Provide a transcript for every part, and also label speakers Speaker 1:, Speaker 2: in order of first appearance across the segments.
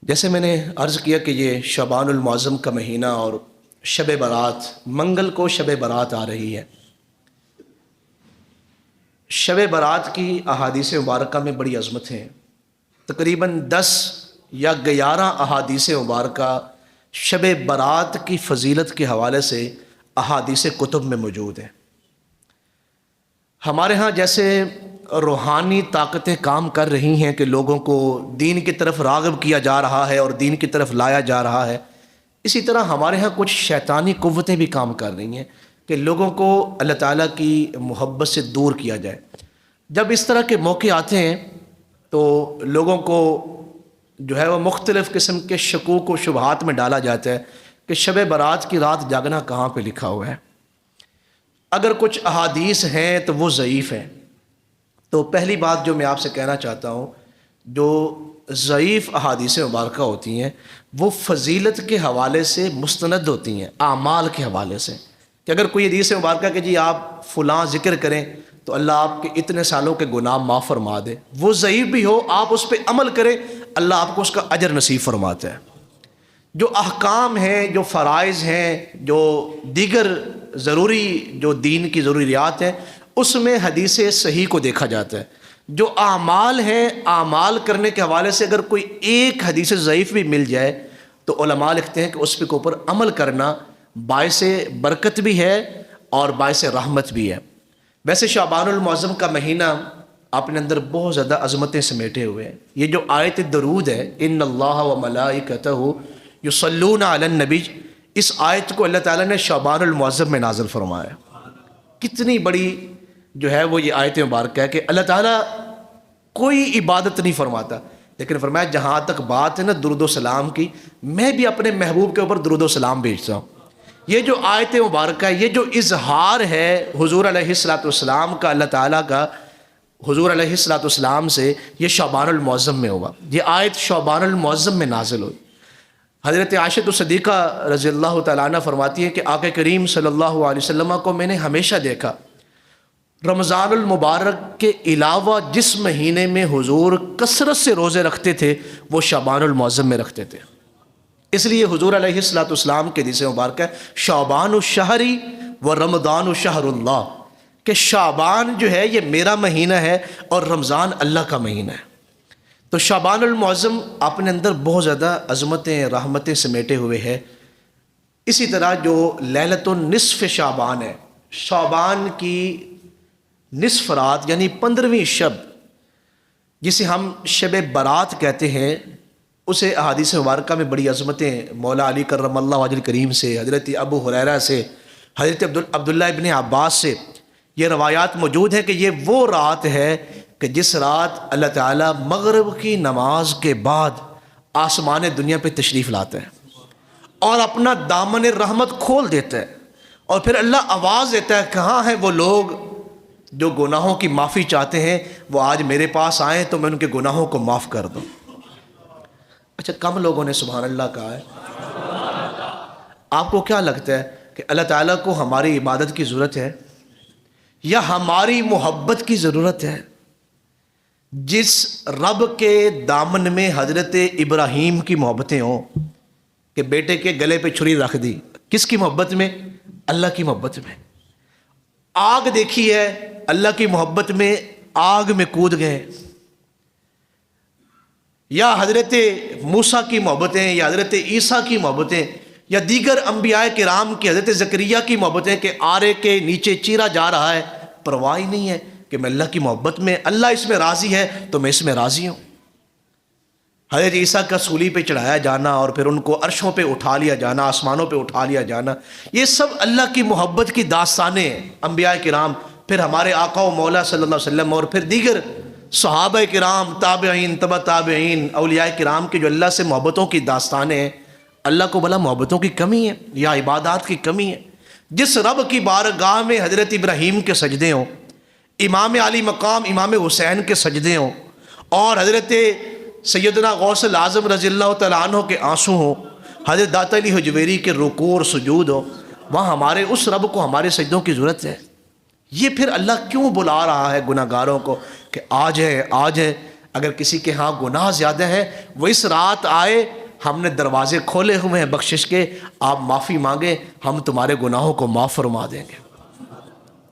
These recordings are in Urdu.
Speaker 1: جیسے میں نے عرض کیا کہ یہ شعبان المعظم کا مہینہ اور شب برات، منگل کو شب برات آ رہی ہے۔ شب برات کی احادیث مبارکہ میں بڑی عظمت ہیں، تقریباً 10 یا 11 احادیث مبارکہ شب برات کی فضیلت کے حوالے سے احادیث کتب میں موجود ہیں۔ ہمارے ہاں جیسے روحانی طاقتیں کام کر رہی ہیں کہ لوگوں کو دین کی طرف راغب کیا جا رہا ہے اور دین کی طرف لایا جا رہا ہے، اسی طرح ہمارے ہاں کچھ شیطانی قوتیں بھی کام کر رہی ہیں کہ لوگوں کو اللہ تعالیٰ کی محبت سے دور کیا جائے۔ جب اس طرح کے موقع آتے ہیں تو لوگوں کو جو ہے وہ مختلف قسم کے شکوک و شبہات میں ڈالا جاتا ہے کہ شب برات کی رات جاگنا کہاں پہ لکھا ہوا ہے۔ اگر کچھ احادیث ہیں تو وہ ضعیف ہیں۔ تو پہلی بات جو میں آپ سے کہنا چاہتا ہوں، جو ضعیف احادیث مبارکہ ہوتی ہیں وہ فضیلت کے حوالے سے مستند ہوتی ہیں، اعمال کے حوالے سے، کہ اگر کوئی حدیث مبارکہ کہ جی آپ فلاں ذکر کریں تو اللہ آپ کے اتنے سالوں کے گناہ معاف فرما دے، وہ ضعیف بھی ہو آپ اس پہ عمل کریں، اللہ آپ کو اس کا اجر نصیب فرماتا ہے۔ جو احکام ہیں، جو فرائض ہیں، جو دیگر ضروری جو دین کی ضروریات ہیں، اس میں حدیث صحیح کو دیکھا جاتا ہے۔ جو اعمال ہیں، اعمال کرنے کے حوالے سے اگر کوئی ایک حدیث ضعیف بھی مل جائے تو علماء لکھتے ہیں کہ اس کے اوپر عمل کرنا باعث برکت بھی ہے اور باعث رحمت بھی ہے۔ ویسے شعبان المعظم کا مہینہ اپنے اندر بہت زیادہ عظمتیں سمیٹے ہوئے ہیں۔ یہ جو آیت درود ہے، ان اللہ و ملائکتہ یصلون علی النبی، اس آیت کو اللہ تعالیٰ نے شعبان المعظم میں نازل فرمایا۔ کتنی بڑی جو ہے وہ یہ آیت مبارکہ ہے کہ اللہ تعالیٰ کوئی عبادت نہیں فرماتا، لیکن فرمایا جہاں تک بات ہے نا درود و سلام کی، میں بھی اپنے محبوب کے اوپر درود و سلام بھیجتا ہوں۔ یہ جو آیت مبارکہ ہے، یہ جو اظہار ہے حضور علیہ السلام کا، اللہ تعالیٰ کا حضور علیہ السلام سے، یہ شعبان المعظم میں ہوا۔ یہ آیت شعبان المعظم میں نازل ہوئی۔ حضرت عائشہ صدیقہ رضی اللہ تعالیٰ عنہ فرماتی ہے کہ آقا کریم صلی اللہ علیہ وسلم کو میں نے ہمیشہ دیکھا رمضان المبارک کے علاوہ جس مہینے میں حضور کثرت سے روزے رکھتے تھے وہ شعبان المعظم میں رکھتے تھے۔ اس لیے حضور علیہ السلام کے حدیث مبارکہ شعبان الشہر و رمضان شہر اللہ، کہ شعبان جو ہے یہ میرا مہینہ ہے اور رمضان اللہ کا مہینہ ہے۔ تو شعبان المعظم اپنے اندر بہت زیادہ عظمتیں، رحمتیں سمیٹے ہوئے ہے۔ اسی طرح جو لیلۃ النصف شعبان ہے، شعبان کی نصف رات یعنی 15ویں شب، جسے ہم شب برات کہتے ہیں، اسے احادیث مبارکہ میں بڑی عظمتیں مولا علی کرم اللہ وجہ کریم سے، حضرت ابو ہریرہ سے، حضرت عبداللہ ابن عباس سے یہ روایات موجود ہیں کہ یہ وہ رات ہے کہ جس رات اللہ تعالیٰ مغرب کی نماز کے بعد آسمان دنیا پہ تشریف لاتا ہے اور اپنا دامن رحمت کھول دیتا ہے، اور پھر اللہ آواز دیتا ہے کہاں ہیں وہ لوگ جو گناہوں کی معافی چاہتے ہیں، وہ آج میرے پاس آئیں تو میں ان کے گناہوں کو معاف کر دوں۔ اچھا، کم لوگوں نے سبحان اللہ کہا ہے۔ آپ کو کیا لگتا ہے کہ اللہ تعالیٰ کو ہماری عبادت کی ضرورت ہے یا ہماری محبت کی ضرورت ہے؟ جس رب کے دامن میں حضرت ابراہیم کی محبتیں ہوں کہ بیٹے کے گلے پہ چھری رکھ دی، کس کی محبت میں؟ اللہ کی محبت میں۔ آگ دیکھی ہے، اللہ کی محبت میں آگ میں کود گئے۔ یا حضرت موسیٰ کی محبتیں، یا حضرت عیسیٰ کی محبتیں، یا دیگر انبیاء کرام کی، حضرت زکریا کی محبتیں کہ آرے کے نیچے چیرا جا رہا ہے، پرواہ ہی نہیں ہے کہ میں اللہ کی محبت میں، اللہ اس میں راضی ہے تو میں اس میں راضی ہوں۔ حضرت عیسیٰ کا سولی پہ چڑھایا جانا اور پھر ان کو عرشوں پہ اٹھا لیا جانا، آسمانوں پہ اٹھا لیا جانا، یہ سب اللہ کی محبت کی داستانیں ہیں۔ انبیاء کرام، پھر ہمارے آقا و مولا صلی اللہ علیہ وسلم، اور پھر دیگر صحابہ کرام، تابعین، تبع تابعین، اولیاء کرام کی جو اللہ سے محبتوں کی داستانیں ہیں۔ اللہ کو بلا محبتوں کی کمی ہے یا عبادات کی کمی ہے؟ جس رب کی بارگاہ میں حضرت ابراہیم کے سجدے ہوں، امام علی مقام امام حسین کے سجدے ہوں، اور حضرت سیدنا غوث الاعظم رضی اللہ تعالیٰ عنہ کے آنسو ہوں، حضرت داتا علی حجویری کے رکوع اور سجود ہو، وہاں ہمارے اس رب کو ہمارے سجدوں کی ضرورت ہے۔ یہ پھر اللہ کیوں بلا رہا ہے گناہ گاروں کو کہ آج ہے؟ اگر کسی کے ہاں گناہ زیادہ ہے وہ اس رات آئے ہم نے دروازے کھولے ہوئے ہیں بخشش کے، آپ معافی مانگیں، ہم تمہارے گناہوں کو معاف فرما دیں گے۔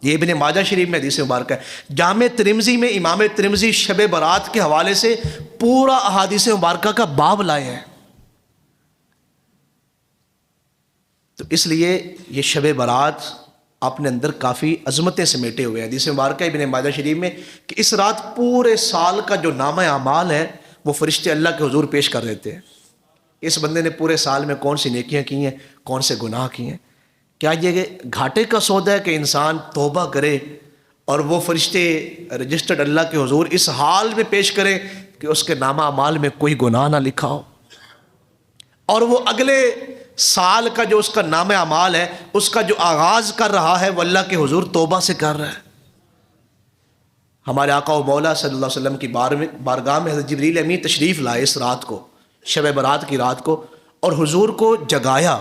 Speaker 1: یہ ابن ماجہ شریف میں حدیث مبارکہ ہے۔ جامع ترمذی میں امام ترمذی شب برات کے حوالے سے پورا احادیث مبارکہ کا باب لائے ہیں۔ تو اس لیے یہ شب برات اپنے اندر کافی عظمتیں سمیٹے ہوئے ہیں۔ حدیث مبارکہ ابن ماجہ شریف میں کہ اس رات پورے سال کا جو نامہ اعمال ہے وہ فرشتے اللہ کے حضور پیش کر دیتے ہیں۔ اس بندے نے پورے سال میں کون سی نیکیاں کی ہیں، کون سے گناہ کیے ہیں۔ کیا یہ گھاٹے کا سودا ہے کہ انسان توبہ کرے اور وہ فرشتے رجسٹرڈ اللہ کے حضور اس حال میں پیش کریں کہ اس کے نامہ اعمال میں کوئی گناہ نہ لکھا ہو، اور وہ اگلے سال کا جو اس کا نامہ اعمال ہے اس کا جو آغاز کر رہا ہے وہ اللہ کے حضور توبہ سے کر رہا ہے۔ ہمارے آقا و مولا صلی اللہ علیہ وسلم کی بارگاہ میں حضرت جبریل امین تشریف لائے اس رات کو، شب برات کی رات کو، اور حضور کو جگایا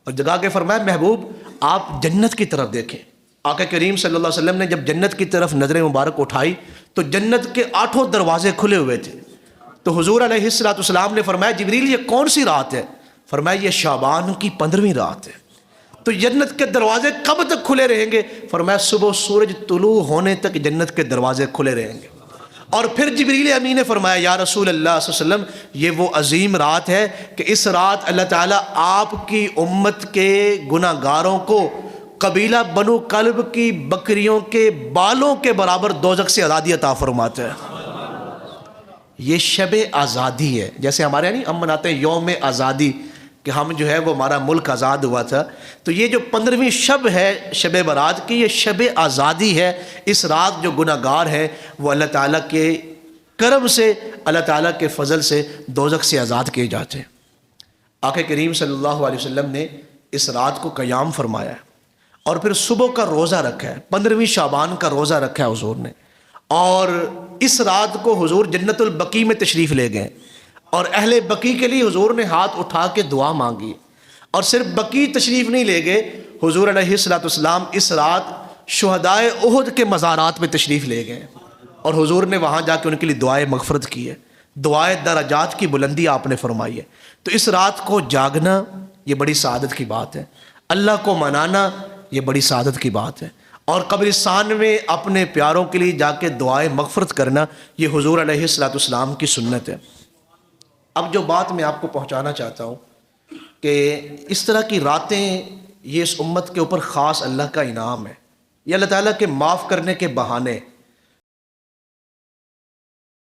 Speaker 1: اور جگا کے فرمایا محبوب آپ جنت کی طرف دیکھیں۔ آقا کریم صلی اللہ علیہ وسلم نے جب جنت کی طرف نظر مبارک اٹھائی تو جنت کے 8 دروازے کھلے ہوئے تھے۔ تو حضور علیہ السلام نے فرمایا جبریل یہ کون سی رات ہے؟ فرمایا یہ شعبان کی 15ویں رات ہے۔ تو جنت کے دروازے کب تک کھلے رہیں گے؟ فرمایا صبح سورج طلوع ہونے تک جنت کے دروازے کھلے رہیں گے۔ اور پھر جبریل امین نے فرمایا یا رسول اللہ صلی اللہ علیہ وسلم یہ وہ عظیم رات ہے کہ اس رات اللہ تعالیٰ آپ کی امت کے گناہ گاروں کو قبیلہ بنو کلب کی بکریوں کے بالوں کے برابر دوزخ سے آزادی عطا فرماتا ہے۔ یہ شب آزادی ہے، جیسے ہمارے یہاں نہیں ہم مناتے ہیں یوم آزادی کہ ہم جو ہے وہ ہمارا ملک آزاد ہوا تھا، تو یہ جو 15ویں شب ہے شب برات کی، یہ شب آزادی ہے۔ اس رات جو گناہ گار ہیں وہ اللہ تعالیٰ کے کرم سے، اللہ تعالیٰ کے فضل سے دوزخ سے آزاد کیے جاتے ہیں۔ آقا کریم صلی اللہ علیہ وسلم نے اس رات کو قیام فرمایا ہے اور پھر صبح کا روزہ رکھا ہے، 15ویں شعبان کا روزہ رکھا ہے حضور نے، اور اس رات کو حضور جنت البقیع میں تشریف لے گئے اور اہل بقیع کے لیے حضور نے ہاتھ اٹھا کے دعا مانگی۔ اور صرف بقیع تشریف نہیں لے گئے، حضور علیہ السلام اس رات شہدائے احد کے مزارات میں تشریف لے گئے اور حضور نے وہاں جا کے ان کے لیے دعائے مغفرت کی ہے، دعائے درجات کی بلندی آپ نے فرمائی ہے۔ تو اس رات کو جاگنا یہ بڑی سعادت کی بات ہے، اللہ کو منانا یہ بڑی سعادت کی بات ہے، اور قبرستان میں اپنے پیاروں کے لیے جا کے دعائے مغفرت کرنا یہ حضور علیہ السلام کی سنت ہے۔ اب جو بات میں آپ کو پہنچانا چاہتا ہوں کہ اس طرح کی راتیں یہ اس امت کے اوپر خاص اللہ کا انعام ہے، یہ اللہ تعالیٰ کے معاف کرنے کے بہانے